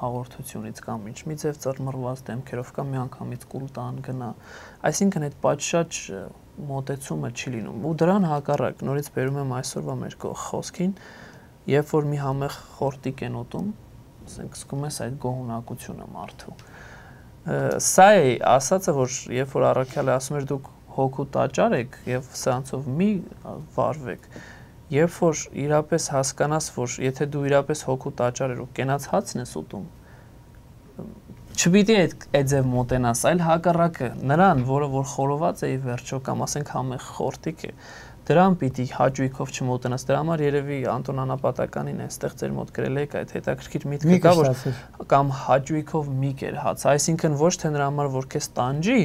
հաղորդությունից կամ ինչ մի ձև ծռմռված դեմքերով կամ միանգամից կուլ տան գնա, այսինքն այդ պատշաճ մոտեցումը չի լինում ու դրան հակառակ նորից բերում եմ այսօրվա մեր խոսքին, երբ որ մի համեղ խորտիկ են ուտում, ասենք սկսում ես այդ գոհունակությունը մարդու։ Սա է ասածը, որ երբ որ առաքյալը ասում էր դուք հոգու տաճար եք եւ սրանցով մի վարվեք, երբ որ իրապես հասկանաս, որ եթե դու իրապես հոգու տաճար ես ու կենաց հացն ես ուտում, չպիտի այդ ձև մոտենաս, այլ հակառակը, նրան, որը որ խորոված է ի վերջո կամ ասենք համեղ խորտիկ է, դրան պիտի հաճույքով չմոտենաս, դրա համար երևի Անտոն Անապատականին այստեղ ձեր մոտ գրել եք այդ հետաքրքիր միտքը կա, որ կամ հաճույքով մի կեր հաց, այսինքն ոչ թե նրա համար որ քեզ տանջի,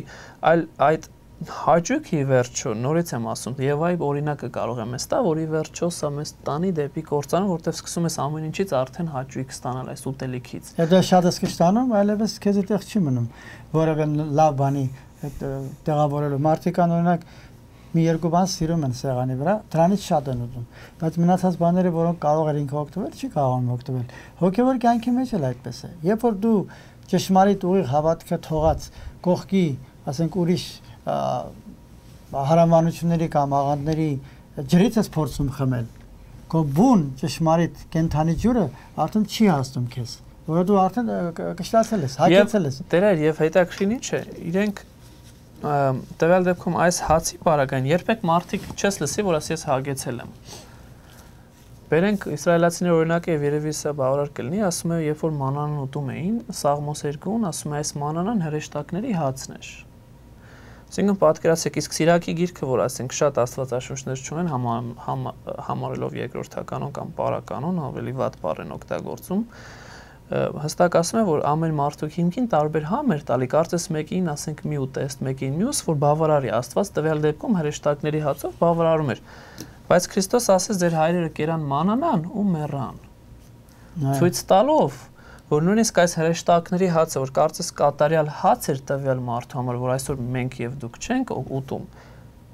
այլ այդ հաճույքի վերջո, նորից եմ ասում, եւ այ օրինակը կարող եմ ստա, որ ի վերջո սա մեզ տանի դեպի կործանը, որտեղ սկսում ես ամեն ինչից արդեն հաճույք ստանալ այս ուտելիքից։ Դա շատ է սկսանում, այլևս քեզ այդտեղ չի մնում, որևէ լավ բանի տեղավորելու մարդիկան օրինակ մի երկու բան սիրում են սեղանի վրա, դրանից շատ են ուտում, բայց մնացած բաները, որոնք կարող էր ինքը օգտվել, չի կարողանում օգտվել։ Հոգևոր կյանքի մեջ էլ այդպես է։ Երբ որ դու ճշմարիտ ուղիղ հավատքը թողած կողքի, ասենք ուրիշ հարամանությունների կամ աղանդների ջրից ես փորձում խմել, քո բուն ճշմարիտ կենթանի ջուրը արդեն չի հասնում քեզ, որը դու արդեն կշտացել ես, հագեցել ես։ Տերեր եւ հետաքրքրին ինչ է, իրենք տվյալ դեպքում այս հացի պարագային երբեք մարդիկ չես լսի, որ ասի ես հագեցել եմ։ Բերենք իսրայելացիների օրինակը եւ երևի սա բավարար կլինի, ասում է, երբ որ մանանան ուտում էին, Սաղմոս 2-ն ասում է, այս մանանան հրեշտակների հացն էր։ Այսինքն պատկերացեք, իսկ Սիրակի գիրքը, որ ասենք շատ աստվածաշունչներ չունեն, համարելով երկրորդականոն կամ պարականոն, ավելի վատ բառ են օգտագործում, հստակ ասում է, որ ամեն մարդու հիմքին տարբեր համեր տալի, կարծես մեկին, ասենք մի ուտեստ, մեկին մյուս, որ բավարարի, Աստված տվյալ դեպքում հրեշտակների հացով բավարարում էր։ Բայց Քրիստոս ասեց, ձեր հայրերը կերան մանանան ու մեռան։ Ցույց տալով, որ նույնիսկ այս հրեշտակների հացը, որ կարծես կատարյալ հաց էր տվյալ մարդու համար, որ այսօր մենք եւ դուք չենք ուտում,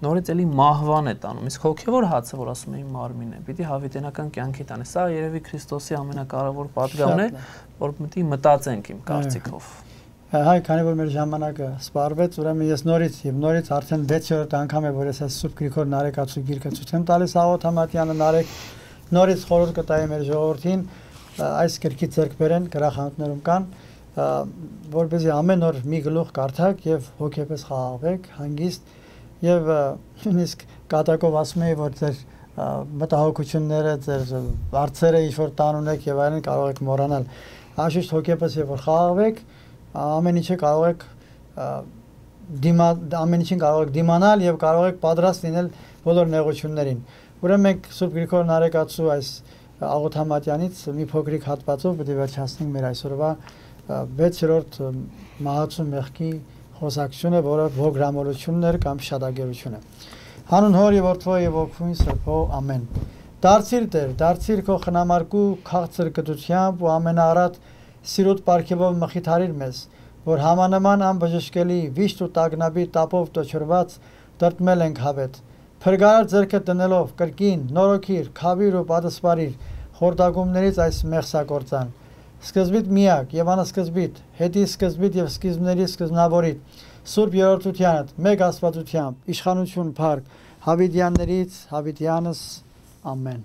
նորից էլի մահվան է տանում, իսկ հոգևոր հացը, որ ասում էին մարմին է, պիտի հավիտենական կյանքի տանի։ Սա երևի Քրիստոսի ամենակարևոր պատգամն է, որ պիտի մտածենք իմ կարծիքով։ Հայ, քանի որ մեր ժամանակը սպառվեց, ուրեմն ես նորից արդեն 6-րդ անգամ է, որ ես այս Սուրբ Գրիգոր Նարեկացու գիրքը ցույց եմ տալիս Աղոտ Համատյանը Նարեկ, նորից խորհուրդ կտայի մեր ժողովրդին այս գրքի ձեռք բերեն, գրախանութներում կան, որպեսզի ամեն օր մի գլուխ կարդաք եւ հոգեպես խաղաղվեք, հանգիստ եւ նույնիսկ կատակով ասում եի, որ ձեր մտահոգությունները, ձեր հարցերը ինչ որ տան ունեք եւ այլն կարող եք մոռանալ։ Անշուշտ հոգեպես եւ որ խաղաղվեք, ամեն ինչը կարող եք դիմանալ եւ կարող եք պատրաստ լինել բոլոր նեղություններին։ Ուրեմն մենք Սուրբ Գրիգոր Նարեկացու այս Աղոտ Համատյանից մի փոքրիկ հատվածով պետք է վերջացնենք մեր այսօրվա 6-րդ մահացու մեղքի խոսակցությունը, որը ոգրամոլությունն էր կամ շատագերությունը։ Հանուն Հոր եւ Որդու եւ Ոգու Սրբո ամեն։ Դարձիր Տեր, դարձիր քո խնամարկու քաղցր կտությամբ ու ամենաառատ սիրուտ պարգևով մխիթարիր մեզ, որ համանման անբժշկելի վիշտ ու տագնապի տապով տոչրված տրտմել ենք հավետ։ Փրկարար ձեռքը տնելով կրկին, նորոգիր, քավիր ու պատասպարիր խորտակումներից այս մեղսակործան։ Սկզբիտ միակ եւ անսկզբիտ, հետի սկզբիտ եւ սկիզբների սկզբնավորիտ, Սուրբ Երրորդությանդ, մեկ Աստվածությամբ, իշխանություն փառք, Հավիտյաններից Հավիտյանս, ամեն։